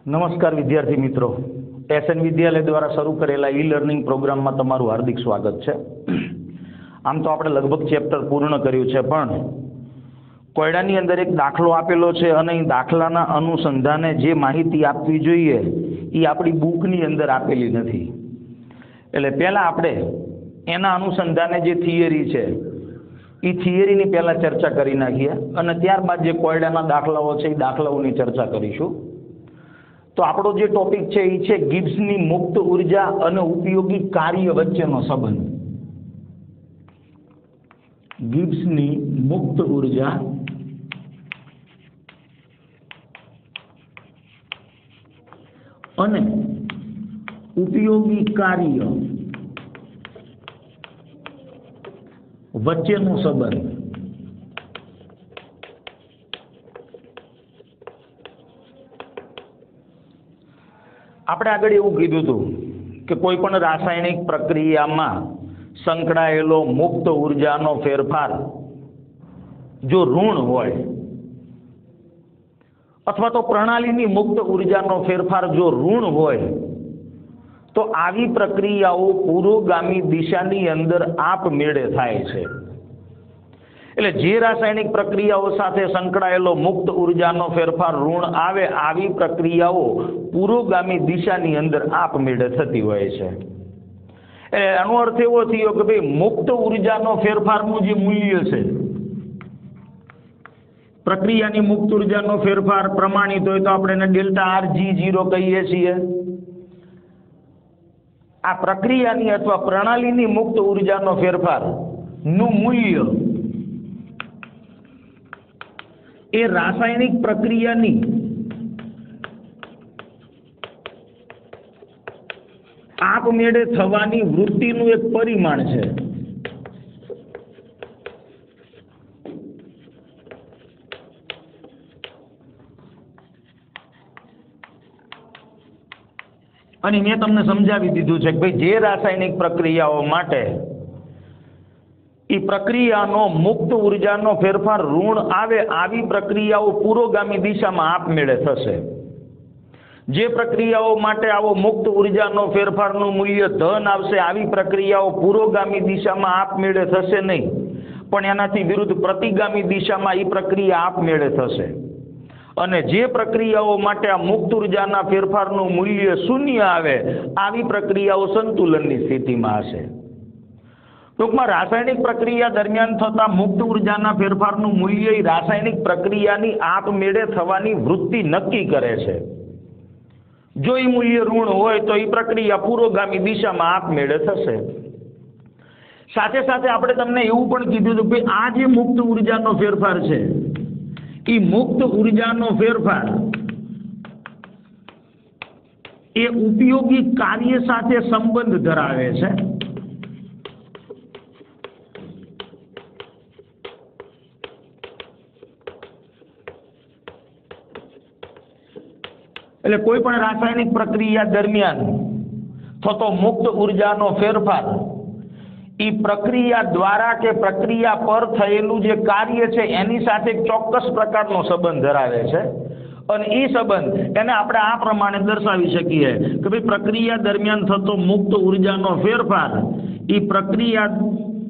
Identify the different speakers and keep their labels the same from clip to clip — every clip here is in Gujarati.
Speaker 1: નમસ્કાર વિદ્યાર્થી મિત્રો, એસએન વિદ્યાલય દ્વારા શરૂ કરેલા ઈ લર્નિંગ પ્રોગ્રામમાં તમારું હાર્દિક સ્વાગત છે। આમ તો આપણે લગભગ ચેપ્ટર પૂર્ણ કર્યું છે, પણ કોયડાની અંદર એક દાખલો આપેલો છે અને એ દાખલાના અનુસંધાને જે માહિતી આપવી જોઈએ એ આપણી બુકની અંદર આપેલી નથી। એટલે પહેલાં આપણે એના અનુસંધાને જે થિયરી છે એ થિયરીની પહેલાં ચર્ચા કરી નાખીએ અને ત્યારબાદ જે કોયડાના દાખલાઓ છે એ દાખલાઓની ચર્ચા કરીશું। તો આપણો જે ટોપિક છે એ છે ગિબ્સની મુક્ત ઉર્જા અને ઉપયોગી કાર્ય વચ્ચેનો સંબંધ। ગિબ્સની મુક્ત ઉર્જા અને ઉપયોગી કાર્ય વચ્ચેનો સંબંધ। આપણે આગળ એવું કીધું હતું કે કોઈ પણ રાસાયણિક પ્રક્રિયામાં સંકળાયેલો મુક્ત ઉર્જાનો ફેરફાર જો ઋણ હોય અથવા તો પ્રણાલીની મુક્ત ઉર્જાનો ફેરફાર જો ઋણ હોય તો આવી પ્રક્રિયાઓ પુરોગામી દિશાની અંદર આપમેળે થાય છે। એટલે જે રાસાયણિક પ્રક્રિયાઓ સાથે સંકળાયેલો મુક્ત ઉર્જાનો ફેરફાર ઋણ આવે આવી પ્રક્રિયાઓ પુરોગામી દિશાની અંદર આપમેળે થતી હોય છે। એટલે આનો અર્થ એવો થયો કે ભાઈ મુક્ત ઉર્જાનો ફેરફારનું જે મૂલ્ય છે, પ્રક્રિયાની મુક્ત ઉર્જાનો ફેરફાર પ્રમાણિત હોય તો આપણે એને ડેલ્ટા RG0 કહીએ છીએ। આ પ્રક્રિયાની અથવા પ્રણાલીની મુક્ત ઉર્જાનો ફેરફાર નું મૂલ્ય એ રાસાયણિક પ્રક્રિયાની આપમેળે થવાની વૃત્તિનું એક પરિમાણ છે। અને મેં તમને સમજાવી દીધું છે કે ભાઈ જે રાસાયણિક પ્રક્રિયાઓ માટે એ પ્રક્રિયાનો મુક્ત ઉર્જાનો ફેરફાર ઋણ આવે આવી પ્રક્રિયાઓ પુરોગામી દિશામાં આપમેળે થશે। જે પ્રક્રિયાઓ માટે આવો મુક્ત ઉર્જાનો ફેરફારનું મૂલ્ય ધન આવશે આવી પ્રક્રિયાઓ પુરોગામી દિશામાં આપમેળે થશે નહીં, પણ એનાથી વિરુદ્ધ પ્રતિગામી દિશામાં એ પ્રક્રિયા આપમેળે થશે। અને જે પ્રક્રિયાઓ માટે આ મુક્ત ઉર્જાના ફેરફારનું મૂલ્ય શૂન્ય આવે આવી પ્રક્રિયાઓ સંતુલનની સ્થિતિમાં હશે। ટૂંકમાં રાસાયણિક પ્રક્રિયા દરમિયાન થતા મુક્ત ઉર્જાના ફેરફારનું મૂલ્ય એ રાસાયણિક પ્રક્રિયાની આપમેળે થવાની વૃત્તિ નક્કી કરે છે। જો એ મૂલ્ય ઋણ હોય તો એ પ્રક્રિયા પુરોગામી દિશામાં આપમેળે થશે। સાથે સાથે આપણે તમને એવું પણ કીધું હતું કે આ જે મુક્ત ઉર્જાનો ફેરફાર છે એ મુક્ત ઉર્જાનો ફેરફાર એ ઉપયોગી કાર્ય સાથે સંબંધ ધરાવે છે। એટલે કોઈ પણ રાસાયણિક પ્રક્રિયા દરમિયાન થતો મુક્ત ઉર્જાનો ફેરફાર એ પ્રક્રિયા દ્વારા કે પ્રક્રિયા પર થયેલું જે કાર્ય છે એની સાથે ચોક્કસ પ્રકારનો સંબંધ ધરાવે છે। અને એ સંબંધ એને આપણે આ પ્રમાણે દર્શાવી શકીએ કે ભાઈ પ્રક્રિયા દરમિયાન થતો મુક્ત ઉર્જાનો ફેરફાર એ પ્રક્રિયા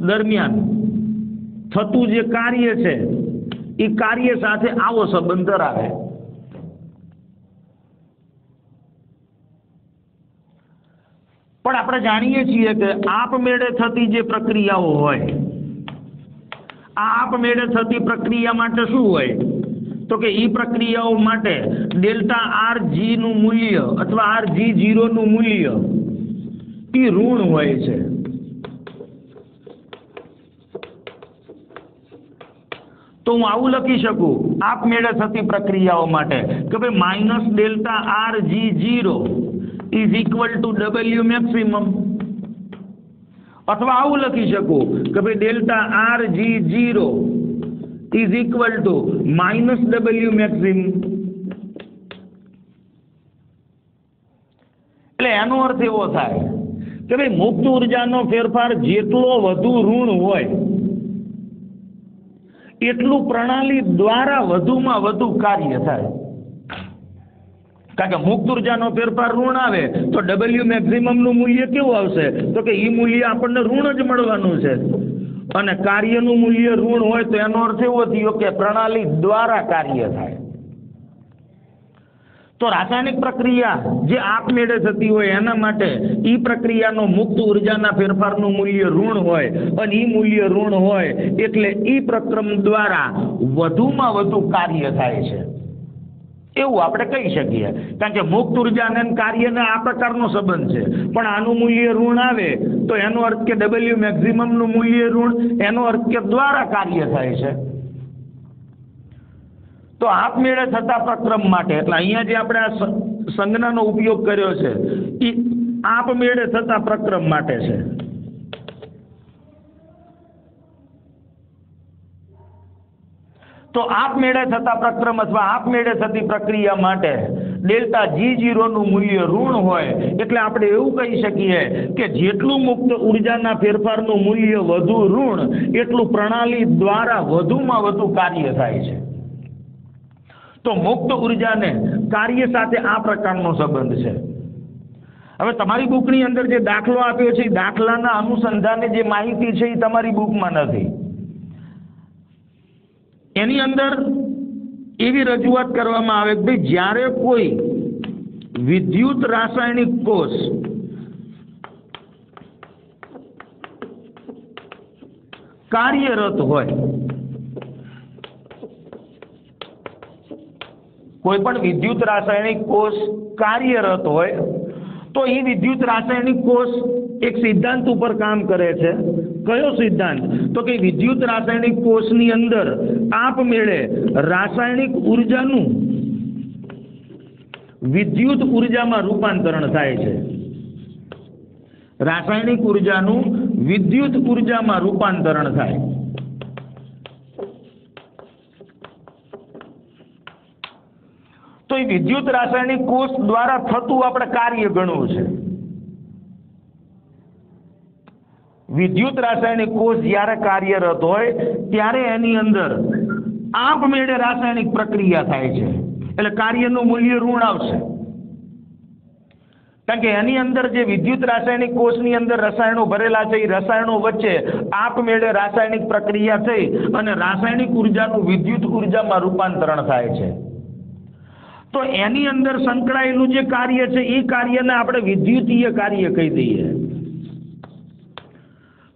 Speaker 1: દરમિયાન થતું જે કાર્ય છે એ કાર્ય સાથે આવો સંબંધ ધરાવે। પણ આપણે જાણીએ છીએ કે આપમેળે થતી જે પ્રક્રિયાઓ હોય આ આપમેળે થતી પ્રક્રિયા માટે શું હોય તો કે એ પ્રક્રિયાઓ માટે ડેલ્ટા RG નું મૂલ્ય અથવા RG0 નું મૂલ્ય એ ઋણ હોય છે। તો હું આવું લખી શકું આપમેળે થતી પ્રક્રિયાઓ માટે કે ભાઈ minus delta RG0 is equal to W maximum, અથવા આવું લખી શકું કે ભાઈ delta RG0 is equal to minus W maximum। એટલે એનો અર્થ એવો થાય કે ભાઈ મુક્ત ઉર્જાનો ફેરફાર જેટલો વધુ ઋણ હોય એટલું પ્રણાલી દ્વારા વધુમાં વધુ કાર્ય થાય। કારણ કે મુક્ત ઉર્જાનો ફેરફાર ઋણ આવે તો ડબલ્યુ મેક્સિમમનું મૂલ્ય કેવું આવશે? તો કે એ મૂલ્ય આપણને ઋણ જ મળવાનું છે. અને કાર્યનું મૂલ્ય ઋણ હોય તો એનો અર્થ એવો થયો કે પ્રણાલી દ્વારા કાર્ય થાય. તો રાસાયણિક પ્રક્રિયા જે આપમેળે થતી હોય એના માટે એ પ્રક્રિયાનો મુક્ત ઉર્જાના ફેરફારનું મૂલ્ય ઋણ હોય, અને એ મૂલ્ય ઋણ હોય એટલે એ પ્રક્રમ દ્વારા વધુમાં વધુ કાર્ય થાય છે એવું આપણે કહી શકીએ. કારણ કે મુક્ત ઉર્જા અને કાર્યને આ પ્રકારનો સંબંધ છે. પણ આનું મૂલ્ય ઋણ આવે તો એનો અર્થ કે ડબલ્યુ મેક્સિમમનું મૂલ્ય ઋણ, એનો અર્થ કે દ્વારા કાર્ય થાય છે. તો આપમેળે થતા પ્રક્રમ માટે, એટલે અહીંયા જે આપણે આ સંજ્ઞાનો ઉપયોગ કર્યો છે એ આપમેળે થતા પ્રક્રમ માટે છે. તો આપમેળે થતા પ્રક્રમ અથવા આપમેળે થતી પ્રક્રિયા માટે ડેલ્ટા G0 નું મૂલ્ય ઋણ હોય એટલે આપણે એવું કહી શકીએ કે જેટલું મુક્ત ઉર્જાના ફેરફારનું મૂલ્ય વધુ ઋણ એટલું પ્રણાલી દ્વારા વધુમાં વધુ કાર્ય થાય છે. તો મુક્ત ઉર્જાને કાર્ય સાથે આ પ્રકારનો સંબંધ છે. હવે તમારી બુકની અંદર જે દાખલો આપ્યો છે એ દાખલાના અનુસંધાને જે માહિતી છે એ તમારી બુકમાં નથી. એની અંદર એવી રજૂઆત કરવામાં આવે કે ભાઈ જ્યારે કોઈ વિદ્યુત રાસાયણિક કોષ કાર્યરત હોય, કોઈ પણ વિદ્યુત રાસાયણિક કોષ કાર્યરત હોય તો એ વિદ્યુત રાસાયણિક કોષ એક સિદ્ધાંત ઉપર કામ કરે છે. કયો સિદ્ધાંત? તો કે વિદ્યુત રાસાયણિક કોષની અંદર આપમેળે રાસાયણિક ઉર્જાનું વિદ્યુત ઉર્જામાં રૂપાંતરણ થાય છે. રાસાયણિક ઉર્જાનું વિદ્યુત ઉર્જામાં રૂપાંતરણ થાય. તો એ વિદ્યુત રાસાયણિક કોષ દ્વારા થતું આપણે કાર્ય ગણવું છે. વિદ્યુત રાસાયણિક કોષ જ્યારે કાર્યરત હોય ત્યારે એની અંદર આપમેળે રાસાયણિક પ્રક્રિયા થાય છે એટલે કાર્યનું મૂલ્ય ઋણ આવશે. કારણ કે એની અંદર જે વિદ્યુત રાસાયણિક કોષની અંદર રસાયણો ભરેલા છે એ રસાયણો વચ્ચે આપમેળે રાસાયણિક પ્રક્રિયા થઈ અને રાસાયણિક ઉર્જાનું વિદ્યુત ઉર્જામાં રૂપાંતરણ થાય છે. તો એની અંદર સંકળાયેલું જે કાર્ય છે એ કાર્યને આપણે વિદ્યુતીય કાર્ય કહી દઈએ.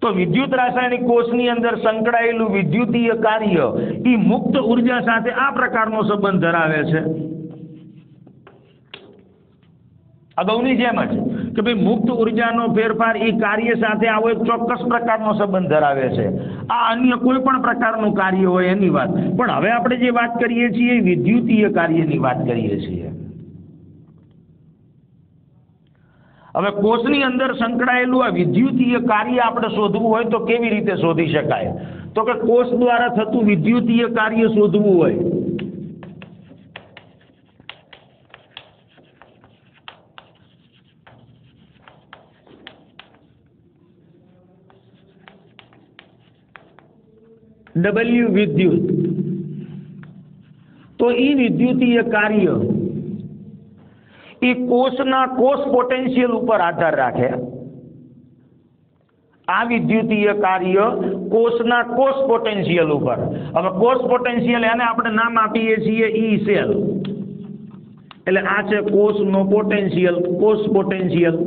Speaker 1: તો વિદ્યુત રાસાયણિક કોષની અંદર સંકળાયેલું વિદ્યુતીય કાર્ય એ મુક્ત ઉર્જા સાથે આ પ્રકારનો સંબંધ ધરાવે છે. અગાઉની જેમ જ કે ભાઈ મુક્ત ઉર્જાનો ફેરફાર એ કાર્ય સાથે આવો એક ચોક્કસ પ્રકારનો સંબંધ ધરાવે છે. આ અન્ય કોઈ પણ પ્રકારનું કાર્ય હોય એની વાત, પણ હવે આપણે જે વાત કરીએ છીએ એ વિદ્યુતીય કાર્યની વાત કરીએ છીએ. હવે કોષની અંદર સંકળાયેલું આ વિદ્યુતીય કાર્ય આપણે શોધવું હોય તો કેવી રીતે શોધી શકાય? તો કે કોષ દ્વારા થતું વિદ્યુતીય કાર્ય શોધવું હોય W વિદ્યુત, તો એ વિદ્યુતીય કાર્ય એ કોષના કોષ પોટેન્શિયલ ઉપર આધાર રાખે. આ વિદ્યુતીય કાર્ય કોષના કોષ પોટેન્શિયલ ઉપર. હવે કોષ પોટેન્શિયલ એને આપણે નામ આપીએ છીએ ઈ સેલ. એટલે આ છે કોષનો પોટેન્શિયલ, કોષ પોટેન્શિયલ.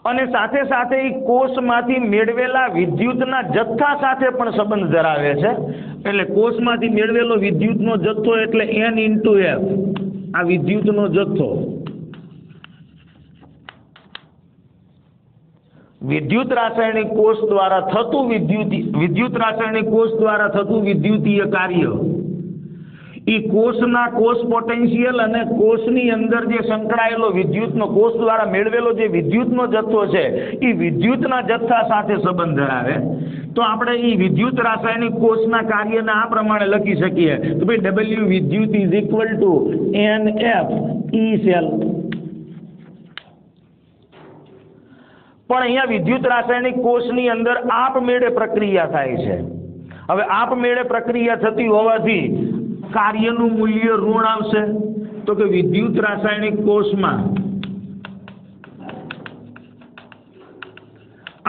Speaker 1: અને સાથે સાથે એ કોષમાંથી મેળવેલા વિદ્યુતના જથ્થા સાથે પણ સંબંધ ધરાવે છે. એટલે કોષમાંથી મેળવેલો વિદ્યુતનો જથ્થો એટલે N×F, આ વિદ્યુતનો જથ્થો. વિદ્યુત રાસાયણિક કોષ દ્વારા થતું વિદ્યુત રાસાયણિક કોષ દ્વારા થતું વિદ્યુતીય કાર્ય એ કોષના કોષ પોટેન્શિયલ અને કોષની અંદર જે સંકળાયેલો વિદ્યુતનો કોષ દ્વારા મેળવેલો જે વિદ્યુતનો જથ્થો છે એ વિદ્યુતના જથ્થા સાથે સંબંધ ધરાવે. તો આપણે એ વિદ્યુત રાસાયણિક કોષના કાર્યને આ પ્રમાણે લખી શકીએ તો ભાઈ W વિદ્યુત = NF E સેલ. પણ અહીંયા વિદ્યુત રાસાયણિક કોષની અંદર આપમેળે પ્રક્રિયા થાય છે. હવે આપમેળે પ્રક્રિયા થતી હોવાથી કાર્યનું મૂલ્ય ઋણ આવશે? તો કે વિદ્યુત રાસાયણિક કોષમાં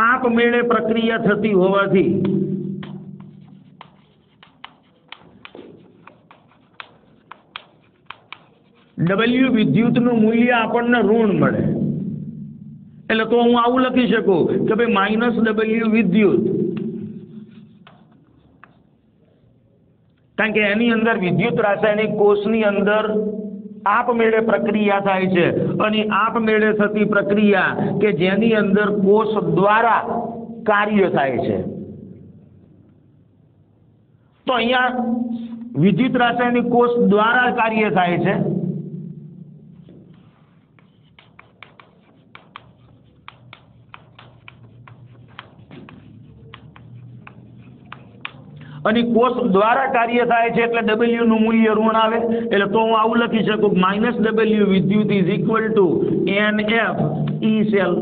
Speaker 1: આપમેળે પ્રક્રિયા થતી હોવાથી W વિદ્યુતનું મૂલ્ય આપણને ઋણ મળે. એટલે તો હું આવું લખી શકું કે ભાઈ માઇનસ W વિદ્યુત, કારણ કે એની અંદર વિદ્યુત રાસાયણિક કોષની અંદર આપમેળે પ્રક્રિયા થાય છે, અને આપમેળે થતી પ્રક્રિયા કે જેની અંદર કોષ દ્વારા કાર્ય થાય છે. તો અહીંયા વિદ્યુત રાસાયણિક કોષ દ્વારા કાર્ય થાય છે. અને કોષ દ્વારા કાર્ય થાય છે એટલે W નું મૂલ્ય ઋણ આવે. એટલે તો હું આવું લખી શકું માઇનસ W વિદ્યુત is equal two NF E cell,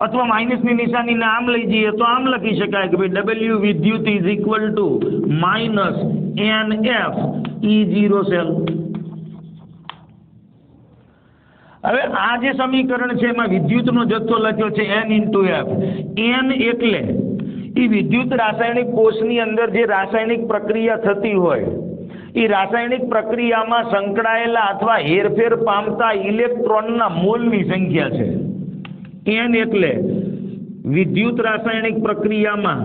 Speaker 1: અથવા માઇનસની નિશાનીને આમ લઈ જઈએ તો આમ લખી શકાય કે ભાઈ W વિદ્યુત is equal two minus NF E0 cell. હવે આ જે સમીકરણ છે એમાં વિદ્યુતનો જથ્થો લખ્યો છે N ઇન્ટુ F. N એટલે એ વિદ્યુત રાસાયણિક કોષની અંદર જે રાસાયણિક પ્રક્રિયા થતી હોય એ રાસાયણિક પ્રક્રિયામાં સંકળાયેલા અથવા હેરફેર પામતા ઇલેક્ટ્રોનના મોલની સંખ્યા છે. N એટલે વિદ્યુત રાસાયણિક પ્રક્રિયામાં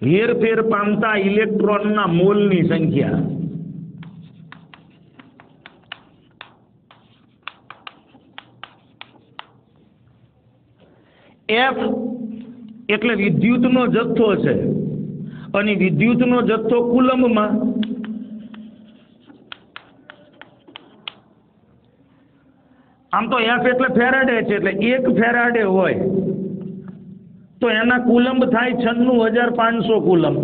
Speaker 1: હેરફેર પામતા ઇલેક્ટ્રોનના મોલની સંખ્યા. F એટલે વિદ્યુતનો જથ્થો છે, અને વિદ્યુતનો જથ્થો કુલંબમાં. આમ તો F એટલે ફેરાડે છે, એટલે 1 ફેરાડે હોય તો એના કુલંબ થાય 96,500 કુલંબ.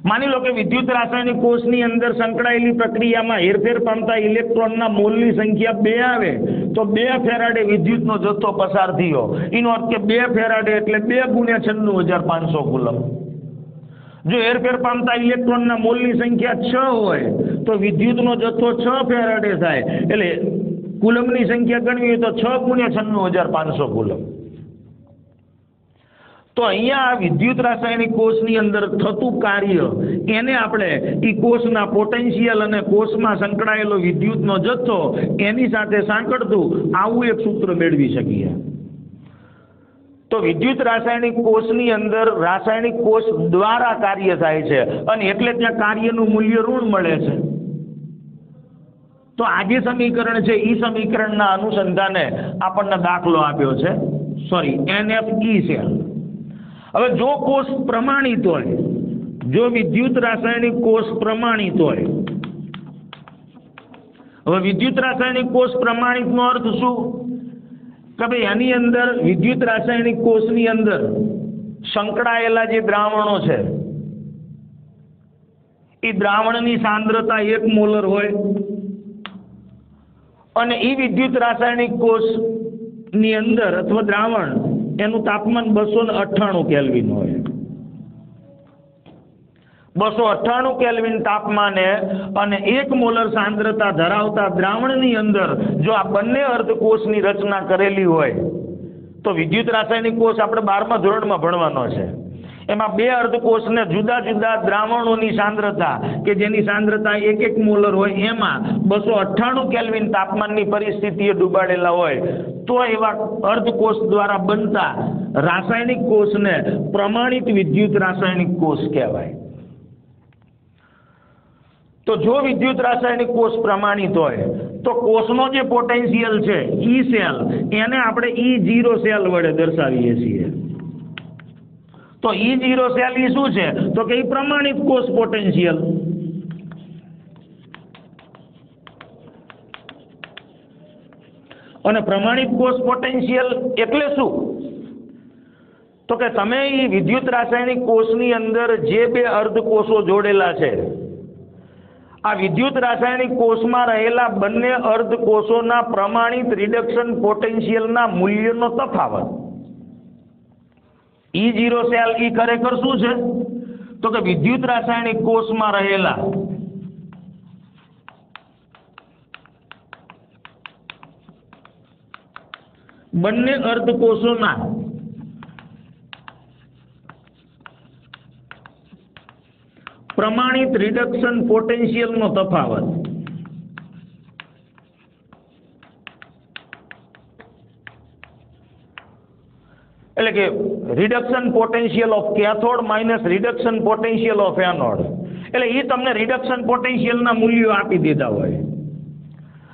Speaker 1: માની લો કે વિદ્યુત રાસાયણિક કોષની અંદર સંકળાયેલી પ્રક્રિયામાં હેરફેર પામતા ઇલેક્ટ્રોનના મોલની સંખ્યા 2 આવે તો 2 ફેરાડે વિદ્યુતનો જથ્થો પસાર થયો. એનો અર્થ કે 2 ફેરાડે એટલે 2 ગુણ્યા 96,500 કુલંબ. જો હેરફેર પામતા ઇલેક્ટ્રોનના મોલની સંખ્યા 6 હોય તો વિદ્યુતનો જથ્થો 6 ફેરાડે થાય. એટલે કુલંબની સંખ્યા ગણવી હોય તો 6 ગુણ્યા 96,500 કુલંબ. તો અહીંયા વિદ્યુત રાસાયણિક કોષની અંદર થતું કાર્ય એને આપણે એ કોષના પોટેન્શિયલ અને કોષમાં સંકળાયેલો વિદ્યુતનો જથ્થો એની સાથે સાંકળતું આવું એક સૂત્ર મેળવી શકીએ. તો વિદ્યુત રાસાયણિક કોષની અંદર રાસાયણિક કોષ દ્વારા કાર્ય થાય છે, અને એટલે ત્યાં કાર્યનું મૂલ્ય ઋણ મળે છે. તો આ જે સમીકરણ છે એ સમીકરણના અનુસંધાને આપણને દાખલો આપ્યો છે, NF E સેલ. હવે જો કોષ પ્રમાણિત હોય, જો વિદ્યુત રાસાયણિક કોષ પ્રમાણિત હોય, હવે વિદ્યુત રાસાયણિક કોષ પ્રમાણિતનો અર્થ શું? કે ભાઈ એની અંદર વિદ્યુત રાસાયણિક કોષની અંદર સંકળાયેલા જે દ્રાવણો છે એ દ્રાવણની સાંદ્રતા 1 મોલર હોય, અને એ વિદ્યુત રાસાયણિક કોષની અંદર અથવા દ્રાવણ એનું તાપમાન 298 કેલ્વિન હોય. 298 કેલ્વિન તાપમાને અને 1 મોલર સાંદ્રતા ધરાવતા દ્રાવણની અંદર જો આ બંને અર્ધકોષની રચના કરેલી હોય તો વિદ્યુત રાસાયણિક કોષ આપણે 12મા ધોરણમાં ભણવાનો છે. એમાં 2 અર્ધકોષને જુદા જુદા દ્રાવણોની સાંદ્રતા કે જેની સાંદ્રતા 1 મોલર હોય એમાં 298 કેલ્વિન તાપમાનની પરિસ્થિતિએ ડૂબાડેલા હોય તો એવા અર્ધકોષ દ્વારા બનતા રાસાયણિક કોષને પ્રમાણિત વિદ્યુત રાસાયણિક કોષ કહેવાય. તો જો વિદ્યુત રાસાયણિક કોષ પ્રમાણિત હોય તો કોષનો જે પોટેન્શિયલ છે E સેલ એને આપણે E0 સેલ વડે દર્શાવીએ છીએ. તો E0 સેલ એ શું છે? તો કે એ પ્રમાણિત કોષ પોટેન્શિયલ. અને પ્રમાણિત કોષ પોટેન્શિયલ એટલે શું? તો કે તમે એ વિદ્યુત રાસાયણિક કોષની અંદર જે 2 અર્ધકોષો જોડેલા છે આ વિદ્યુત રાસાયણિક કોષમાં રહેલા બંને અર્ધકોષોના પ્રમાણિત રિડક્શન પોટેન્શિયલના મૂલ્યનો તફાવત E0 સેલ ઈ ખરેખર શું છે તો કે વિદ્યુત રાસાયણિક કોષમાં રહેલા બંને અર્ધકોષોના પ્રમાણિત રિડક્શન પોટેન્શિયલનો તફાવત. એટલે કે reduction potential of cathode minus reduction potential of anode. એટલે એ તમને રિડક્શન પોટેન્શિયલના મૂલ્યો આપી દીધા હોય.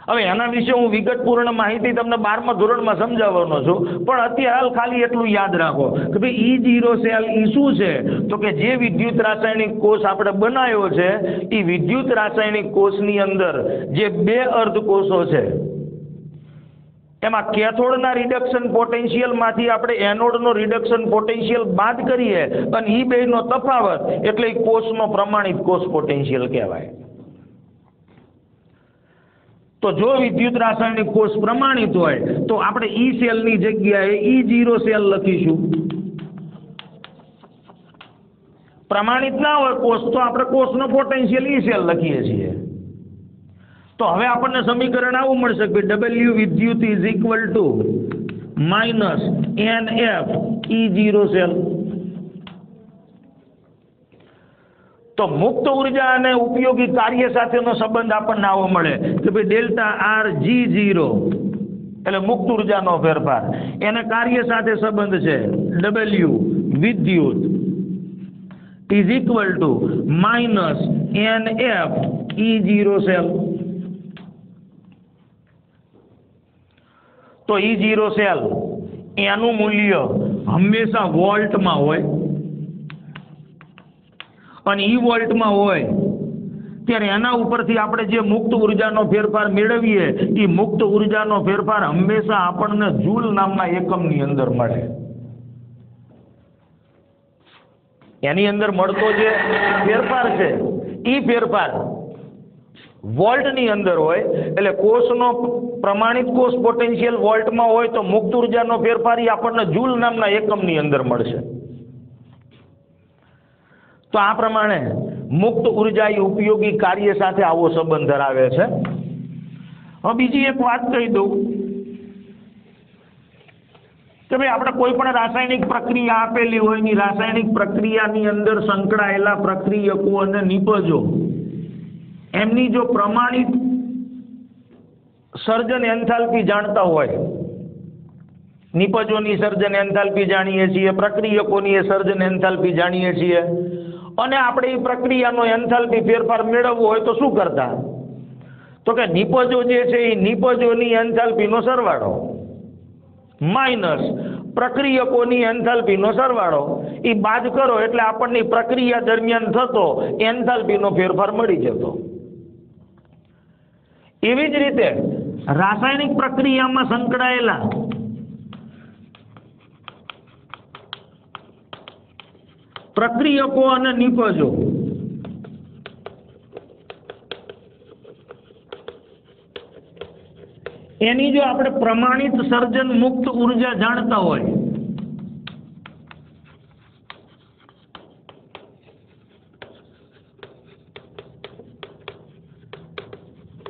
Speaker 1: હવે એના વિશે હું વિગતપૂર્ણ માહિતી તમને 12મા ધોરણમાં સમજાવવાનો છું, પણ અત્યારે ખાલી એટલું યાદ રાખો કે ભાઈ E0 સેલ એ શું છે તો કે જે વિદ્યુત રાસાયણિક કોષ આપણે બનાવ્યો છે એ વિદ્યુત રાસાયણિક કોષની અંદર જે બે અર્ધકોષો છે એમાં કેથોડના રિડક્શન પોટેન્શિયલમાંથી આપણે એનોડનો રિડક્શન પોટેન્શિયલ બાદ કરીએ અને એ બેનો તફાવત એટલે કોષનો પ્રમાણિત કોષ પોટેન્શિયલ કહેવાય. તો જો વિદ્યુત રાસાયણિક કોષ પ્રમાણિત હોય તો આપણે ઈ સેલની જગ્યાએ E0 સેલ લખીશું. પ્રમાણિત ના હોય કોષ તો આપણે કોષનો પોટેન્શિયલ ઈ સેલ લખીએ છીએ. તો હવે આપણને સમીકરણ આવું મળશે કે W વિદ્યુત is equal two minus NF E0 cell. તો મુક્ત ઉર્જા અને ઉપયોગી કાર્ય સાથેનો સંબંધ આપણને આવો મળે કે ભાઈ ડેલ્ટા આર G0 એટલે મુક્ત ઉર્જાનો ફેરફાર, એને કાર્ય સાથે સંબંધ છે W વિદ્યુત is equal two minus NF E0 cell. તો E0 સેલ એનું મૂલ્ય હંમેશા વોલ્ટમાં હોય અને ઈ વોલ્ટમાં હોય ત્યારે એના ઉપરથી આપણે જે મુક્ત ઉર્જાનો ફેરફાર મેળવીએ એ મુક્ત ઉર્જાનો ફેરફાર હંમેશા આપણને જૂલ નામના એકમની અંદર મળે. એની અંદર મળતો જે ફેરફાર છે એ ફેરફાર વોલ્ટની અંદર હોય એટલે કોષનો પ્રમાણિત કોષ પોટેન્શિયલ વોલ્ટમાં હોય તો મુક્ત ઉર્જાનો ફેરફાર એ આપણને જૂલ નામના એકમની અંદર મળશે. તો આ પ્રમાણે મુક્ત ઉર્જા એ ઉપયોગી કાર્ય સાથે આવો સંબંધ ધરાવે છે. હવે બીજી એક વાત કહી દઉં કે ભાઈ આપણે કોઈ પણ રાસાયણિક પ્રક્રિયા આપેલી હોય ની રાસાયણિક પ્રક્રિયાની અંદર સંકળાયેલા પ્રક્રિયકો અને નિપજો એમની જો પ્રમાણિત સર્જન એન્થાલ્પી જાણતા હોય, નિપજોની સર્જન એન્થાલ્પી જાણીએ છીએ, પ્રક્રિયકોની એ સર્જન એન્થાલ્પી જાણીએ છીએ, અને આપણે એ પ્રક્રિયાનો એન્થાલ્પી ફેરફાર મેળવવો હોય તો શું કરતા તો કે નિપજો જે છે એ નિપજોની એન્થાલ્પીનો સરવાળો માઇનસ પ્રક્રિયકોની એન્થાલ્પીનો સરવાળો એ બાદ કરો એટલે આપણને પ્રક્રિયા દરમિયાન થતો એન્થાલ્પીનો ફેરફાર મળી જતો. એવી જ રીતે રાસાયણિક પ્રક્રિયામાં સંકળાયેલા પ્રક્રિયકો અને નિપજો એની જો આપણે પ્રમાણિત સર્જન મુક્ત ઉર્જા જાણતા હોય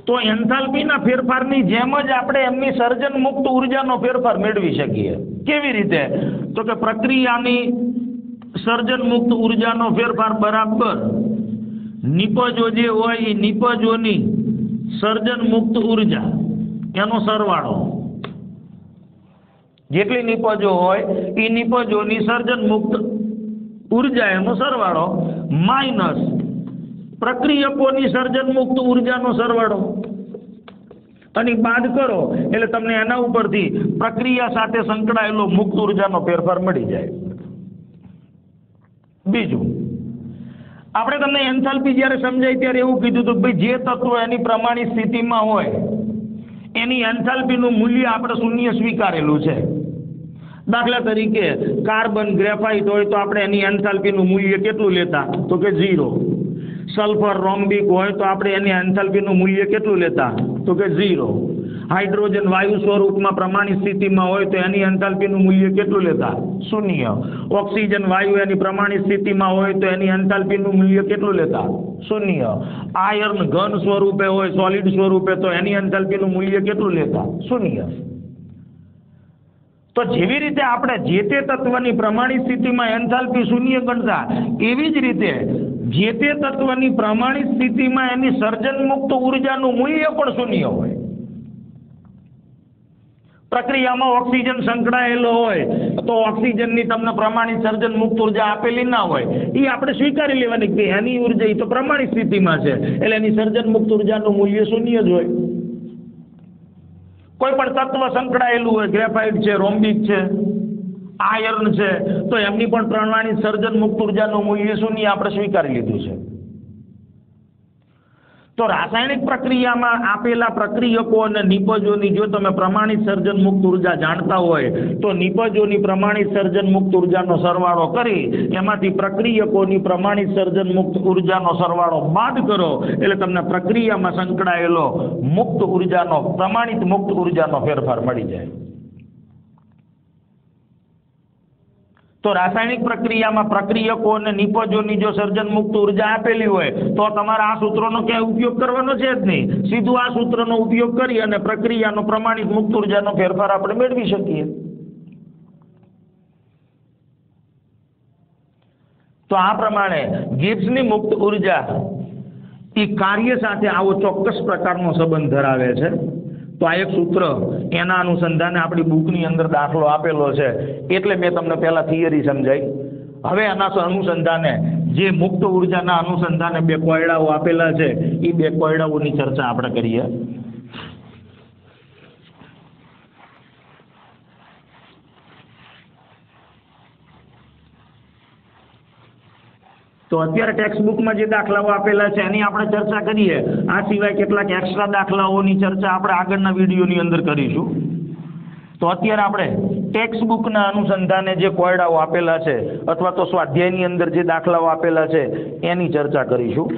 Speaker 1: તો એન્થાલ્પીના ફેરફારની જેમ જ આપણે એમની સર્જન મુક્ત ઉર્જાનો ફેરફાર મેળવી શકીએ. કેવી રીતે તો કે પ્રક્રિયાની સર્જન મુક્ત ઉર્જાનો ફેરફાર બરાબર નિપજો જે હોય એ નિપજોની સર્જન મુક્ત ઉર્જા એનો સરવાળો. જેટલી નિપજો હોય એ નિપજોની સર્જન મુક્ત ઉર્જા એનો સરવાળો માઇનસ પ્રક્રિયકોની સર્જન મુક્ત ઉર્જાનો સરવાળો અને બાદ કરો એટલે તમને એના ઉપરથી પ્રક્રિયા સાથે સંકળાયેલો મુક્ત ઉર્જાનો ફેરફાર મળી જાય. બીજું આપણે તમને એન્થાલ્પી જ્યારે સમજાય ત્યારે એવું કીધું હતું કે ભાઈ જે તત્વો એની પ્રમાણિત સ્થિતિમાં હોય એની એન્થાલ્પીનું મૂલ્ય આપણે શૂન્ય સ્વીકારેલું છે. દાખલા તરીકે કાર્બન ગ્રેફાઇટ હોય તો આપણે એની એન્થાલ્પીનું મૂલ્ય કેટલું લેતા તો કે 0. સલ્ફર રોમ્બિક હોય તો આપણે એની એન્થાલ્પીનું મૂલ્ય કેટલું લેતા તો કે 0. હાઇડ્રોજન વાયુ સ્વરૂપમાં પ્રમાણિત સ્થિતિમાં હોય તો એની એન્થાલ્પીનું મૂલ્ય કેટલું લેતા? શૂન્ય. ઓક્સિજન વાયુ એની પ્રમાણિત સ્થિતિમાં હોય તો એની એન્થાલ્પીનું મૂલ્ય કેટલું લેતા? શૂન્ય. આયર્ન ઘન સ્વરૂપે હોય, સોલિડ સ્વરૂપે, તો એની એન્થાલ્પીનું મૂલ્ય કેટલું લેતા? શૂન્ય. તો જેવી રીતે આપણે જે તે તત્વની પ્રમાણિત સ્થિતિમાં એન્થાલ્પી શૂન્ય ગણતા, એવી જ રીતે જે તે તત્વની પ્રમાણિત સ્થિતિમાં એની સર્જન મુક્ત ઉર્જાનું મૂલ્ય પણ શૂન્ય હોય. પ્રક્રિયામાં ઓક્સિજન સંકળાયેલો હોય તો ઓક્સિજનની તમને પ્રમાણિત સર્જન મુક્ત ઉર્જા આપેલી ના હોય, એ આપણે સ્વીકારી લેવાની કે એની ઉર્જા એ તો પ્રમાણિત સ્થિતિમાં છે, એટલે એની સર્જન મુક્ત ઉર્જાનું મૂલ્ય શૂન્ય જ હોય. કોઈ પણ તત્વ સંકળાયેલું હોય, ગ્રેફાઇટ છે, રોમ્બિક છે, આયર્ન છે, તો એમની પણ પ્રમાણિત સર્જન મુક્ત ઉર્જાનું મૂલ્ય શૂન્ય આપણે સ્વીકારી લીધું છે. તો રાસાયણિક પ્રક્રિયામાં આપેલા પ્રક્રિયકો અને નિપજોની જો તમે પ્રમાણિત સર્જન મુક્ત ઉર્જા જાણતા હોય તો નિપજોની પ્રમાણિત સર્જન મુક્ત ઉર્જાનો સરવાળો કરી એમાંથી પ્રક્રિયકોની પ્રમાણિત સર્જન મુક્ત ઉર્જાનો સરવાળો બાદ કરો એટલે તમને પ્રક્રિયામાં સંકળાયેલો મુક્ત ઉર્જાનો પ્રમાણિત મુક્ત ઉર્જાનો ફેરફાર મળી જાય. તો રાસાયણિક પ્રક્રિયામાં પ્રક્રિયકો અને નિપજોની જો સર્જન મુક્ત ઉર્જા આપેલી હોય તો તમારે આ સૂત્રોનો ક્યાંય ઉપયોગ કરવાનો છે જ નહીં. સીધું આ સૂત્રનો ઉપયોગ કરી અને પ્રક્રિયાનો પ્રમાણિત મુક્ત ઉર્જાનો ફેરફાર આપણે મેળવી શકીએ. તો આ પ્રમાણે ગિબ્સની મુક્ત ઉર્જા એ કાર્ય સાથે આવો ચોક્કસ પ્રકારનો સંબંધ ધરાવે છે. તો આ એક સૂત્ર એના અનુસંધાને આપણી બુકની અંદર દાખલો આપેલો છે, એટલે મેં તમને પહેલા થિયરી સમજાઈ. હવે એના અનુસંધાને જે મુક્ત ઉર્જાના અનુસંધાને બે કોયડાઓ આપેલા છે એ બે કોયડાઓની ચર્ચા આપણે કરીએ. તો અત્યારે ટેક્સ્ટ બુકમાં જે દાખલાઓ આપેલા છે એની આપણે ચર્ચા કરીએ. આ સિવાય કેટલાક એક્સ્ટ્રા દાખલાઓની ચર્ચા આપણે આગળના વિડીયોની અંદર કરીશું. તો અત્યારે આપણે ટેક્સ્ટ બુકના અનુસંધાને જે કોયડાઓ આપેલા છે અથવા તો સ્વાધ્યાયની અંદર જે દાખલાઓ આપેલા છે એની ચર્ચા કરીશું.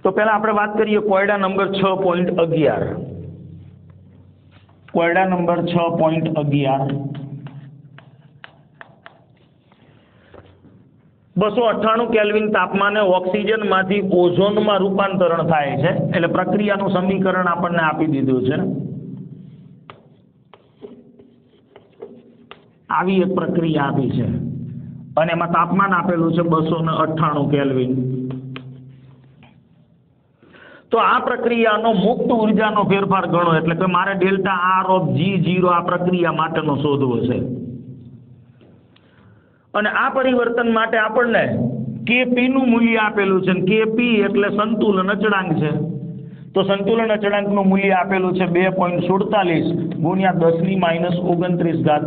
Speaker 1: તો પહેલા આપણે વાત કરીએ કોયડા નંબર 6.11. કોયડા નંબર 6.11. 298 કેલ્વિન તાપમાને ઓક્સિજનમાંથી ઓઝોનમાં રૂપાંતરણ થાય છે, એટલે પ્રક્રિયાનું સમીકરણ આપણને આપી દીધું છે. આવી એક પ્રક્રિયા આપી છે અને એમાં તાપમાન આપેલું છે 298 કેલ્વિન. તો આ પ્રક્રિયાનો મુક્ત ઉર્જાનો ફેરફાર ગણો, એટલે કે મારે ડેલ્ટા આર ઓફ G0 આ પ્રક્રિયા માટેનો શોધવો છે. અને આ પરિવર્તન માટે આપણને Kp નું મૂલ્ય આપેલું છે. Kp એટલે સંતુલન અચળાંક છે. તો સંતુલન અચળાંકનું મૂલ્ય આપેલું છે 2.47 ગુણ્યા 10⁻29.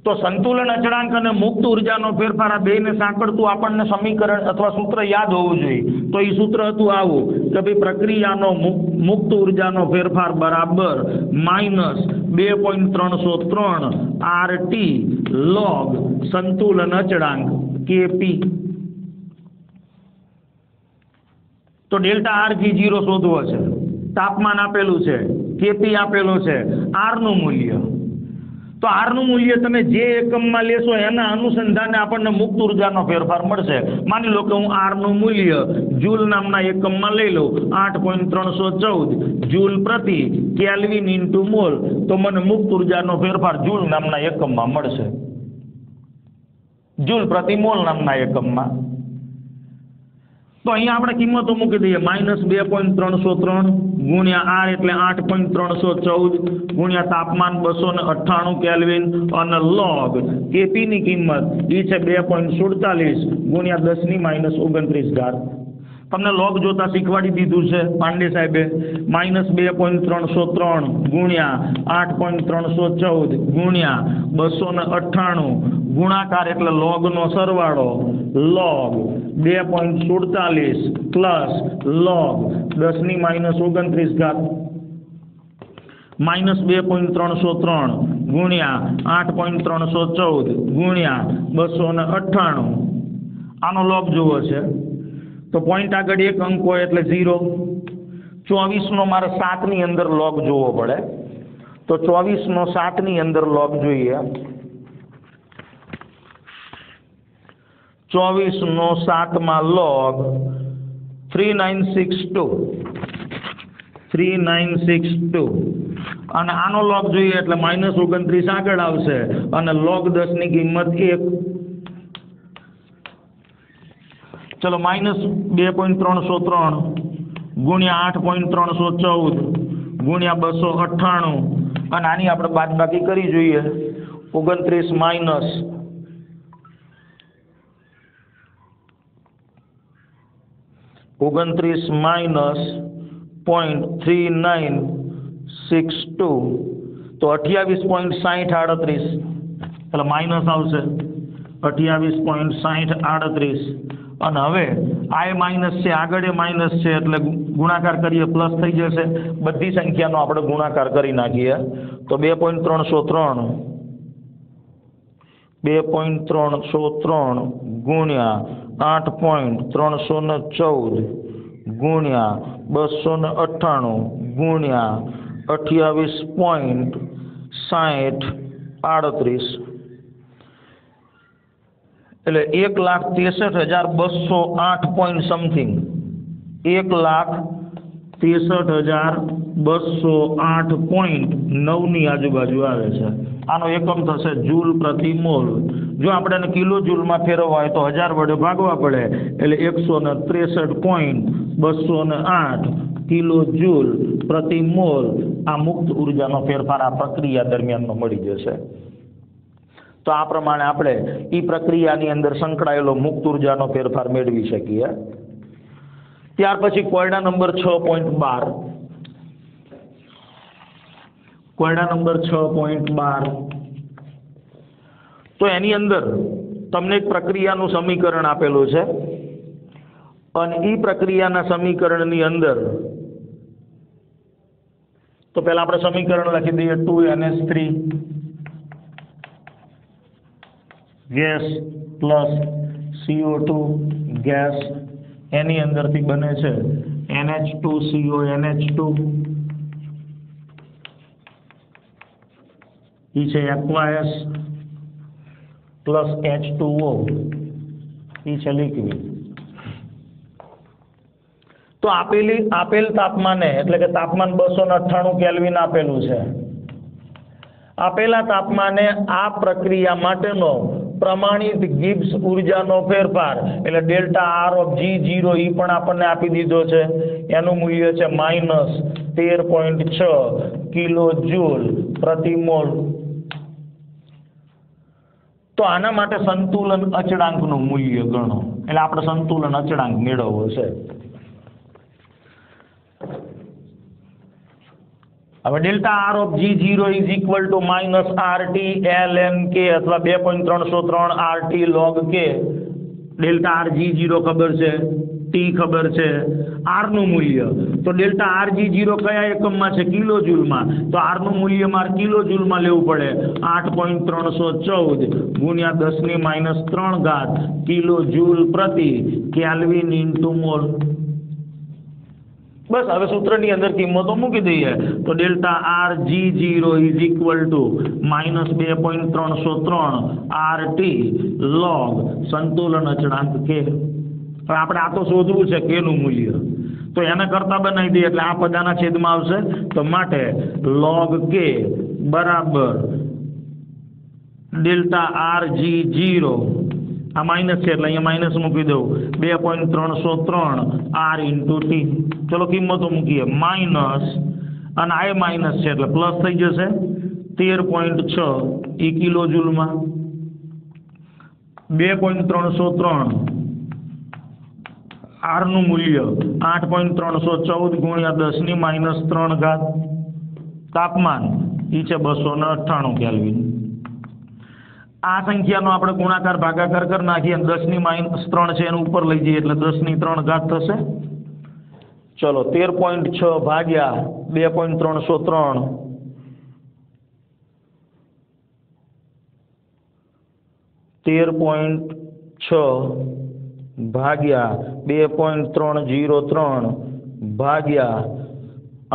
Speaker 1: તો સંતુલન અચળાંક અને મુક્ત ઉર્જાનો ફેરફાર આ બેને સાંકળતું આપણને સમીકરણ અથવા સૂત્ર યાદ હોવું જોઈએ. તો એ સૂત્ર હતું આવું કે ભાઈ પ્રક્રિયાનો મુક્ત ઉર્જાનો ફેરફાર બરાબર -2.303 RT log સંતુલન અચળાંક Kp. તો ડેલ્ટા RG0 શોધવો છે, તાપમાન આપેલું છે, Kp આપેલો છે, R નું મૂલ્ય. તો આર નું મૂલ્ય તમે જે એકમમાં લેશો એના અનુસંધાને આપણને મુક્ત ઉર્જાનો ફેરફાર મળશે. માની લો કે હું આર નું મૂલ્ય જૂલ નામના એકમમાં લઈ લઉં 8.314 જૂલ પ્રતિ કેલ્વિન ઇન્ટુ મોલ, તો મને મુક્ત ઉર્જાનો ફેરફાર જૂલ નામના એકમમાં મળશે. જૂલ પ્રતિ મોલ નામના એકમમાં. તો અહીંયા આપણે કિંમતો મૂકી દઈએ -2.303 ગુણ્યા આર એટલે 8.314 ગુણ્યા તાપમાન 298 કેલ્વિન અને લોગ Kp ની કિંમત એ છે 2.47 ગુણ્યા 10⁻29. તમને લોગ જોતા શીખવાડી દીધું છે પાંડે સાહેબે. -2.303 ગુણ્યા 8.314 ગુણ્યા 298 ગુણાકાર એટલે લોગનો સરવાળો લોગ 2.47 પ્લસ લોગ 10⁻29. -2.303 ગુણ્યા 8.314 ગુણ્યા 298 આનો લોગ જોવો છે તો પોઈન્ટ આગળ એક અંક હોય એટલે 0. 24નો મારે 7 ની અંદર લોગ જોવો પડે તો 24નો 7 ની અંદર લોગ જોઈએ. 24નો 7 માં લોગ 3962 અને આનો લોગ જોઈએ એટલે -29 આગળ આવશે અને લોગ 10 ની કિંમત 1. ચલો -2.303 ગુણ્યા 8.314 ગુણ્યા 298 અને આની આપણે બાદબાકી કરી જોઈએ. 29 માઇનસ 0.3962 તો 28.6038 એટલે માઇનસ આવશે 28.6038 અને હવે આ માઇનસ છે આગળ એ માઇનસ છે એટલે ગુણાકાર કરીએ પ્લસ થઈ જશે. બધી સંખ્યાનો આપણે ગુણાકાર કરી નાખીએ તો 2.303 ગુણ્યા 8.314 ગુણ્યા 298 ગુણ્યા 28.6038 એટલે 1,63,208 પોઈન્ટ સમથિંગ 1,63,208.9 ની આજુબાજુ આવે છે. આનો એકમ થશે જૂલ પ્રતિ મોલ. જો આપણે એને કિલો જૂલમાં ફેરવવા હોય તો 1000 વડે ભાગવા પડે એટલે 163.208 કિલો જૂલ પ્રતિ મોલ આ મુક્ત ઉર્જાનો ફેરફાર આ પ્રક્રિયા દરમિયાનનો મળી જશે. તો આ પ્રમાણે આપણે એ પ્રક્રિયાની અંદર સંકળાયેલો મુક્ત ઉર્જાનો ફેરફાર મેળવી શકીએ. ત્યાર પછી કોયડા નંબર 6.12 કોયડા નંબર 6.12 તો એની અંદર તમને એક પ્રક્રિયાનું સમીકરણ આપેલું છે અને એ પ્રક્રિયાના સમીકરણની અંદર તો પહેલા આપણે સમીકરણ લખી દઈએ 2NH3 gas plus CO2 gas એની અંદરથી બને છે NH2CO NH2 ઈ છે aqueous પ્લસ H2O ઈ છે લિક્વિડ. તો આપેલ તાપમાને એટલે કે તાપમાન 298 કેલ્વિન આપેલું છે. આપેલા તાપમાને આ પ્રક્રિયા માટેનો પ્રમાણિત ગિબ્સ ઉર્જાનો ફેરફાર એટલે ડેલ્ટા R ઓફ G0 ઈ પણ આપણને આપી દીધો છે. એનું મૂલ્ય છે -13.6 કિલો જૂલ પ્રતિ મોલ. તો આના માટે સંતુલન અચળાંકનું મૂલ્ય ગણો એટલે આપણે સંતુલન અચળાંક મેળવવો છે. હવે delta R of G0 is equal two -RT ln K અથવા 2.303 RT log K. Delta R G0 ખબર છે, T ખબર છે, R નું મૂલ્ય તો ડેલ્ટા R G0 કયા એકમમાં છે? કિલો જૂલમાં. તો R નું મૂલ્ય મારે કિલો જૂલમાં લેવું પડે 8.314 ગુણ્યા 10⁻³ કિલો જૂલ પ્રતિ કેલ્વિન ઇન્ટુ મોલ. બસ હવે સૂત્રની અંદર કિંમતો મૂકી દઈએ તો delta R G0 is equal two -2.303 RT log સંતુલન અચળાંક K. હવે આપણે આ તો શોધવું છે K નું મૂલ્ય તો એને કરતા બનાવી દઈએ એટલે આ પદાના છેદમાં આવશે તો માટે log K બરાબર ડેલ્ટા R G0 આ માઇનસ છે એટલે અહીંયા માઇનસ મૂકી દઉં 2.303 R ઇન્ટુ T. ચલો કિંમતો મૂકીએ માઇનસ અને આ માઇનસ છે એટલે પ્લસ થઈ જશે 13.6 ઈ કિલો જૂલમાં 2.303 R નું મૂલ્ય 8.314 ગુણ્યા 10⁻³ તાપમાન ઈ છે 298 કેલ્વિન. આ સંખ્યાનો આપણે ગુણાકાર ભાગાકાર કરી નાખીએ 10⁻³ છે એનું ઉપર લઈ જઈએ એટલે 10⁻³ થશે. ચલો 13.6 ભાગ્યા 2.303 13.6 ભાગ્યા 2.303 ભાગ્યા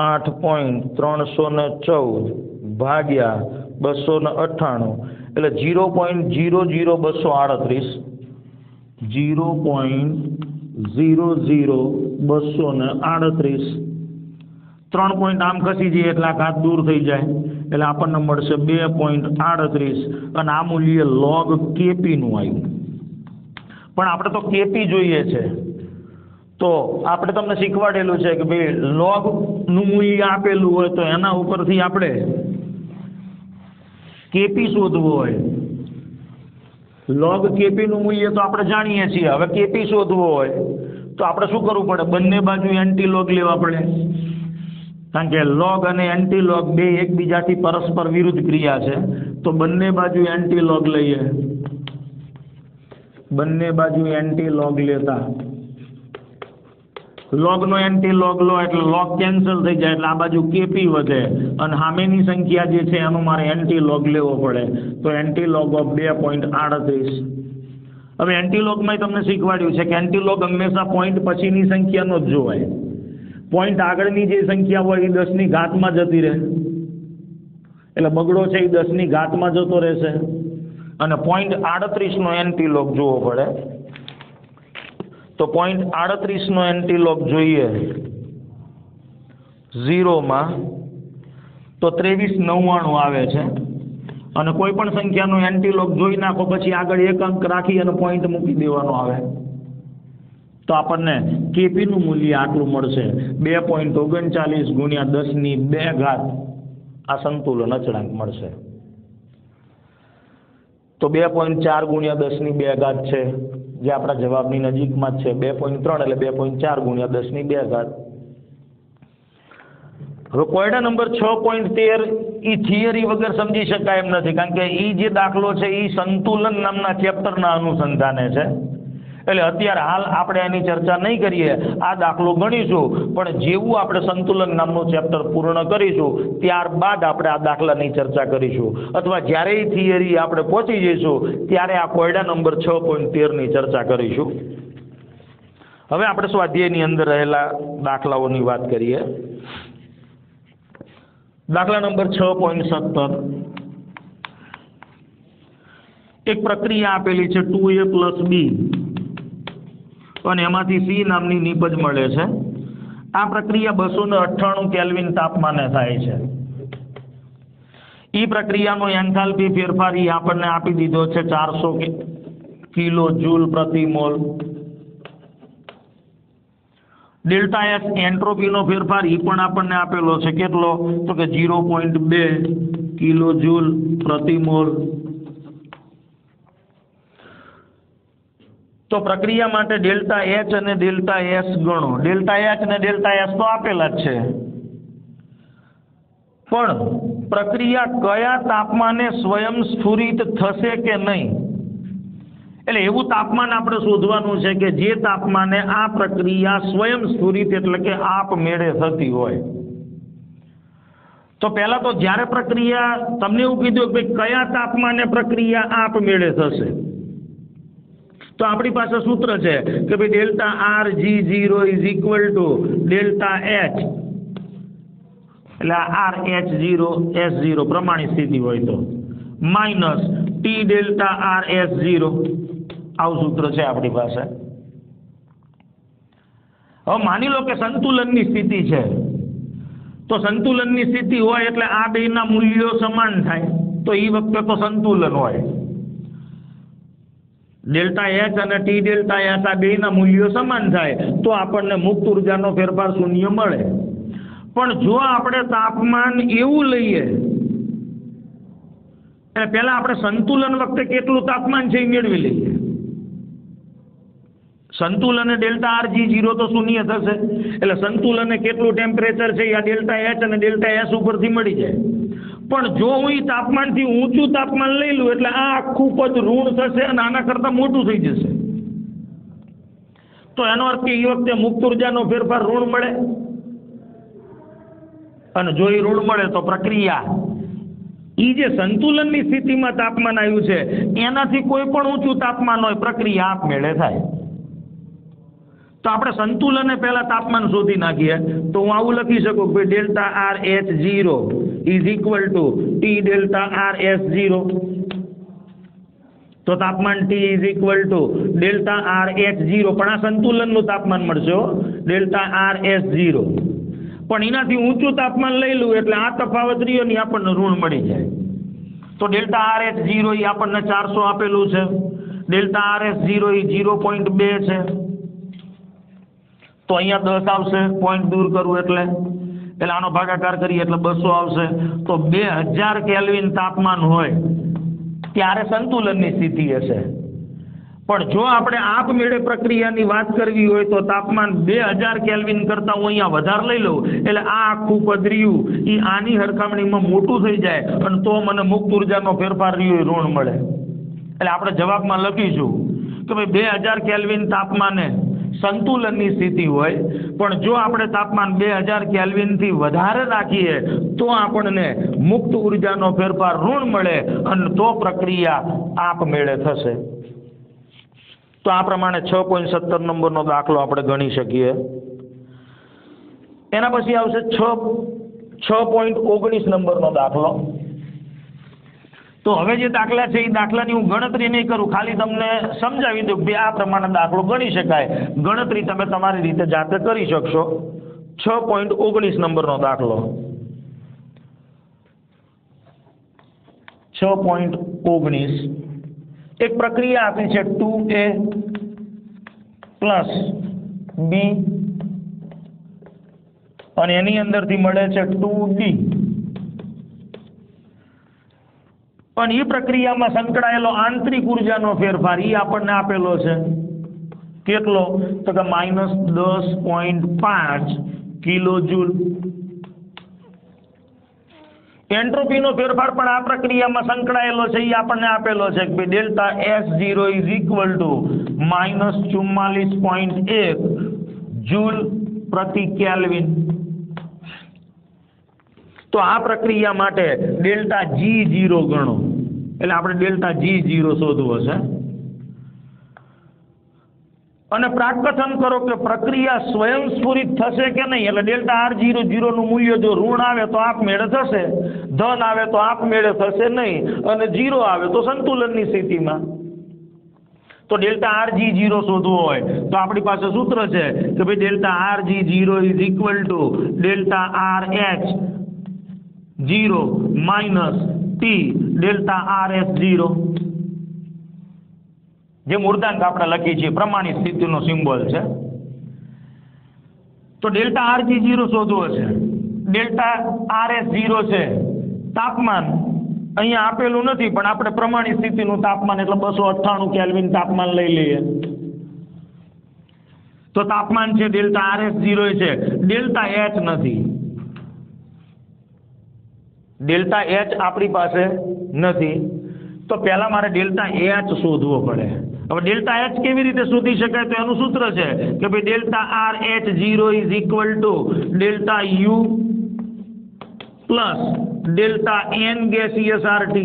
Speaker 1: 8.314 ભાગ્યા 298 એટલે 0.00238 0.00238 3 પોઈન્ટ આમ ખસી જઈએ એટલે આ ઘાત દૂર થઈ જાય એટલે આપણને મળશે 2.38 અને આ મૂલ્ય log kp નું આવ્યું પણ આપણે તો kp જોઈએ છે તો આપણે તમને શીખવાડેલું છે કે ભાઈ log નું મૂલ્ય આપેલું હોય તો એના ઉપરથી આપણે kp શોધવું હોય log kp નું મૂલ્ય તો આપણે જાણીએ છીએ હવે kp શોધવું હોય તો આપણે શું કરવું પડે બંને બાજુ એન્ટી log લેવા પડે કારણ કે log અને એન્ટી log બે એકબીજાથી પરસ્પર વિરુદ્ધ ક્રિયા છે તો બંને બાજુ એન્ટી log લઈએ બંને બાજુ એન્ટી log લેતા log નો એન્ટી log લો એટલે log કેન્સલ થઈ જાય એટલે આ બાજુ kp વધે અને સામેની સંખ્યા જે છે એનો મારે એન્ટી log લેવો પડે તો એન્ટી log ઓફ 2.38 હવે એન્ટી log માં તમને શીખવાડ્યું છે કે એન્ટી log હંમેશા પોઈન્ટ પછીની સંખ્યાનો જ જોવાય પોઈન્ટ આગળની જે સંખ્યા હોય એ 10 ની ઘાતમાં જતી રહે એટલે બગડો છે એ 10 ની ઘાતમાં જતો રહેશે અને 0.38 નો એન્ટી log જોવો પડે તો 0.38 નો એન્ટી log જોઈએ 0 માં તો 2399 આવે છે અને કોઈ પણ સંખ્યાનો એન્ટી log જોઈ નાખો પછી આગળ એક અંક રાખી અને પોઈન્ટ મૂકી દેવાનો આવે તો આપણને kp નું મૂલ્ય આટલું મળશે 2.39 ગુણ્યા 10 ની 2 ઘાત આ સંતુલન અચળાંક મળશે તો 2.4 ગુણ્યા 10 ની 2 ઘાત છે જે આપણા જવાબની નજીકમાં જ છે 2.3 એટલે 2.4 ગુણ્યા 10 ની 2 ઘાત હવે કોયડા નંબર 6.13 ઈ થિયરી વગર સમજી શકાય એમ નથી કારણ કે ઈ જે દાખલો છે ઈ સંતુલન નામના ચેપ્ટરના અનુસંધાને છે એટલે અત્યારે હાલ આપણે એની ચર્ચા નહીં કરીએ આ દાખલો ગણીશું પણ જેવું આપણે સંતુલન નામનું ચેપ્ટર પૂર્ણ કરીશું ત્યારબાદ આપણે આ દાખલાની ચર્ચા કરીશું અથવા જ્યારે થિયરી આપણે પહોંચી જઈશું ત્યારે આ કોયડા નંબર 6.13 ની ચર્ચા કરીશું હવે આપણે સ્વાધ્યાયની અંદર રહેલા દાખલાઓની વાત કરીએ દાખલા નંબર 6.17 એક પ્રક્રિયા આપેલી છે 2a + b અને એમાંથી C નામની નિપજ મળે છે આ પ્રક્રિયા 298 કેલ્વિન તાપમાને થાય છે ઈ પ્રક્રિયાનો એન્થાલ્પી ફેરફાર ઈ આપણને આપી દીધો છે 400 કિલો જૂલ પ્રતિ મોલ ડેલ્ટા એસ એન્ટ્રોપીનો ફેરફાર ઈ પણ આપણને આપેલો છે કેટલો તો કે 0.2 કિલો જૂલ પ્રતિ મોલ તો પ્રક્રિયા માટે ડેલ્ટા એચ અને ડેલ્ટા એસ ગણો ડેલ્ટા એચ અને ડેલ્ટા એસ તો આપેલા જ છે પણ પ્રક્રિયા કયા તાપમાને સ્વયં સ્ફુરિત થશે કે નહીં એટલે એવું તાપમાન આપણે શોધવાનું છે કે જે તાપમાને આ પ્રક્રિયા સ્વયં સ્ફુરિત એટલે કે આપમેળે થતી હોય તો પહેલા તો જ્યારે પ્રક્રિયા તમને એવું કીધું કે કયા તાપમાને પ્રક્રિયા આપમેળે થશે તો આપણી પાસે સૂત્ર છે કે ભાઈ delta R G 0 = delta H એટલે આર એચ 0 એસ 0 પ્રમાણિત સ્થિતિ હોય તો minus T delta R S 0 આવું સૂત્ર છે આપણી પાસે હવે માની લો કે સંતુલનની સ્થિતિ છે તો સંતુલનની સ્થિતિ હોય એટલે આ બેના મૂલ્યો સમાન થાય તો એ વખતે તો સંતુલન હોય ડેલ્ટા એચ અને ટી ડેલ્ટા એચ આ બેના મૂલ્યો સમાન થાય તો આપણને મુક્ત ઉર્જાનો ફેરફાર શૂન્ય મળે પણ જો આપણે તાપમાન એવું લઈએ એટલે પહેલા આપણે સંતુલન વખતે કેટલું તાપમાન છે એ મેળવી લઈએ સંતુલન ડેલ્ટા આર જી 0 તો શૂન્ય થશે એટલે સંતુલન કેટલું ટેમ્પરેચર છે આ ડેલ્ટા એચ અને ડેલ્ટા એસ ઉપરથી મળી જાય પણ જો હું એ તાપમાનથી ઊંચું તાપમાન લઈ લઉં એટલે આ આખું પદ ઋણ થશે અને આના કરતાં મોટું થઈ જશે તો એનો અર્થ કે એ વખતે મુક્ત ઉર્જાનો ફેરફાર ઋણ મળે અને જો એ ઋણ મળે તો પ્રક્રિયા એ જે સંતુલનની સ્થિતિમાં તાપમાન આવ્યું છે એનાથી કોઈ પણ ઊંચું તાપમાન હોય પ્રક્રિયા આપમેળે થાય. તો આપણે સંતુલને પહેલા તાપમાન શોધી નાખીએ તો હું આવું લખી શકું કે delta R H 0 is equal to T delta R S 0. તો તાપમાન T is equal to delta R H 0, પણ આ સંતુલનનું તાપમાન મળશે ડેલ્ટા આર એસ 0. પણ એનાથી ઊંચું તાપમાન લઈ લઉં એટલે આ તફાવત રહ્યો ને આપણને ઋણ મળી જાય. તો ડેલ્ટા આર એચ 0 એ આપણને 400 આપેલું છે, ડેલ્ટા આર એસ 0 એ 0.2 છે. તો અહીંયા 10 આવશે, પોઈન્ટ દૂર કરવું એટલે આનો ભાગાકાર કરીએ એટલે 200 આવશે. તો 2000 કેલ્વિન તાપમાન હોય ત્યારે સંતુલનની સ્થિતિ હશે. પણ જો આપણે આપમેળે પ્રક્રિયાની વાત કરવી હોય તો તાપમાન 2000 કેલ્વિન કરતાં હું અહીંયા વધારે લઈ લઉં એટલે આ આખું પદ રહ્યું એ આની સરખામણીમાં મોટું થઈ જાય અને તો મને મુક્ત ઉર્જાનો ફેરફાર રહ્યો એ ઋણ મળે. એટલે આપણે જવાબમાં લખીશું કે ભાઈ 2000 કેલ્વિન તાપમાને સંતુલનની સ્થિતિ હોય, પણ જો આપણે તાપમાન 2000 કેલ્વિનથી વધારે રાખીએ તો આપણને મુક્ત ઉર્જાનો ફેરફાર ઋણ મળે અને તો પ્રક્રિયા આપમેળે થશે. તો આ પ્રમાણે 6.17 નંબરનો દાખલો આપણે ગણી શકીએ. એના પછી આવશે 6.19 નંબરનો દાખલો. તો હવે જે દાખલા છે એ દાખલાની હું ગણતરી નહીં કરું, ખાલી તમને સમજાવી દઉં કે આ પ્રમાણે દાખલો ગણી શકાય. ગણતરી તમે તમારી રીતે જાતે કરી શકશો. 6.19 નંબરનો દાખલો. 6.19 એક પ્રક્રિયા આપી છે 2a પ્લસ b અને એની અંદરથી મળે છે 2d. પણ એ પ્રક્રિયામાં સંકળાયેલો આંતરિક ઉર્જાનો ફેરફાર એ આપણને આપેલો છે કેટલો? તો કે -10.5 કિલો જૂલ. એન્ટ્રોપીનો ફેરફાર પણ આ પ્રક્રિયામાં સંકળાયેલો છે એ આપણને આપેલો છે કે delta S0 is equal two -44.1 joule પ્રતિ કેલ્વિન. તો આ પ્રક્રિયા માટે ડેલ્ટા G0 ગણો, એટલે આપણે ડેલ્ટા G0 શોધવો છે. અને પ્રાકથન કરો કે પ્રક્રિયા સ્વયંસ્ફુરિત થશે કે નહીં. એટલે ડેલ્ટા R00 નું મૂલ્ય જો ઋણ આવે તો આપમેળે થશે, ધન આવે તો આપમેળે થશે નહીં, અને 0 આવે તો સંતુલનની સ્થિતિમાં. તો ડેલ્ટા RG0 શોધવો હોય તો આપણી પાસે સૂત્ર છે કે ભાઈ delta RG0 is equal to delta RH0 minus T delta RS0. જે મૂર્ધાંક આપણે લખીએ છીએ પ્રમાણિત સ્થિતિનો સિમ્બોલ છે. તો ડેલ્ટા RG0 શોધવો છે, ડેલ્ટા RS0 છે. તાપમાન અહીંયા આપેલું નથી પણ આપણે પ્રમાણિત સ્થિતિનું તાપમાન એટલે 298 કેલ્વિન તાપમાન લઈ લઈએ. તો તાપમાન છે ડેલ્ટા RS0 છે, ડેલ્ટા H નથી. ડેલ્ટા H આપણી પાસે નથી, તો પહેલા મારે ડેલ્ટા H શોધવો પડે. હવે ડેલ્ટા H કેવી રીતે શોધી શકાય? તો એનું સૂત્ર છે કે ભાઈ delta RH0 is equal to delta U plus delta N gaseous RT.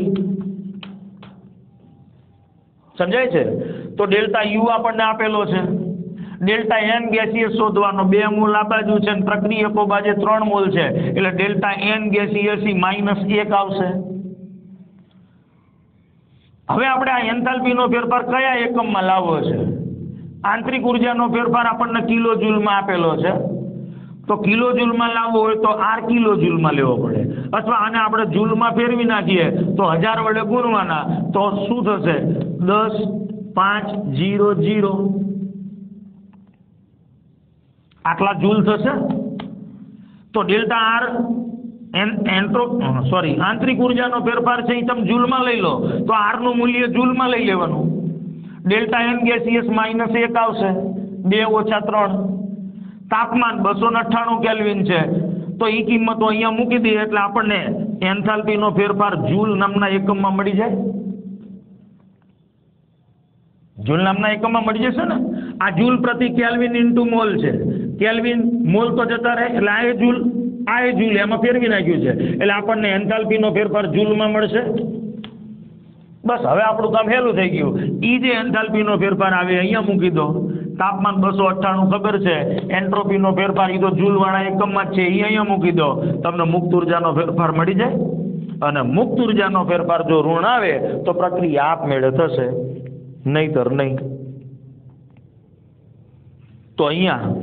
Speaker 1: સમજાય છે? તો ડેલ્ટા U આપણને આપેલો છે, ડેલ્ટા N ગેસિયસ શોધવાનો, 2 મોલ આ બાજુ છે અને પ્રક્રિયકો બાજુ 3 મોલ છે, એટલે ડેલ્ટા N ગેસિયસ -1 આવશે. હવે આપણે આ એન્થાલ્પીનો ફેરફાર કયા એકમમાં લાવવો છે? આંતરિક ઉર્જાનો ફેરફાર આપણને કિલો જૂલમાં આપેલો છે, તો કિલો જૂલમાં લાવવો હોય તો R કિલો જૂલમાં લેવો પડે, અથવા આને આપણે જૂલમાં ફેરવી નાખીએ તો 1000 વડે ગુણવાના, તો શું થશે? 10,500 આટલા જૂલ થશે. તો ડેલ્ટા R આંતરિક ઉર્જાનો ફેરફાર છે એ તમે જૂલમાં લઈ લો તો R નું મૂલ્ય જૂલમાં લઈ લેવાનું. ડેલ્ટા N ગેસિયસ -1 આવશે, 2 - 3. તાપમાન 298 કેલ્વિન છે, તો એ કિંમતો અહીંયા મૂકી દઈએ એટલે આપણને એન્થાલ્પીનો ફેરફાર જૂલ નામના એકમમાં મળી જાય. જૂલ નામના એકમમાં મળી જશે ને. આ જૂલ પ્રતિ કેલ્વિન ઇન્ટુ મોલ છે. કેલ્વિન મોલ તો જતા રહે એટલે આ જૂલ આ એ જૂલ એમાં ફેરવી નાખ્યું છે એટલે આપણને એન્થાલ્પીનો ફેરફાર જૂલમાં મળશે. બસ હવે આપણું કામ હેલું થઈ ગયું. એ જે એન્થાલ્પીનો ફેરફાર આવે અહીંયા મૂકી દો. તાપમાન 298 ખબર છે, એન્ટ્રોપીનો ફેરફાર એ તો જૂલવાળા એકમમાં જ છે, એ અહીંયા મૂકી દો. તમને મુક્ત ઉર્જાનો ફેરફાર મળી જાય. અને મુક્ત ઉર્જાનો ફેરફાર જો ઋણ આવે તો પ્રક્રિયા આપમેળે થશે, નહીતર નહીં. તો અહીંયા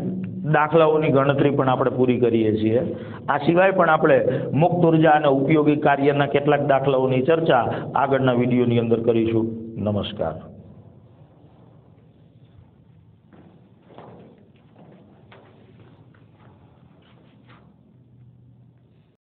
Speaker 1: દાખલાઓની ગણતરી પણ આપણે પૂરી કરીએ છીએ. આ સિવાય પણ આપણે મુક્ત ઉર્જા અને ઉપયોગી કાર્યના કેટલાક દાખલાઓની ચર્ચા આગળના વિડીયોની અંદર કરીશું. નમસ્કાર.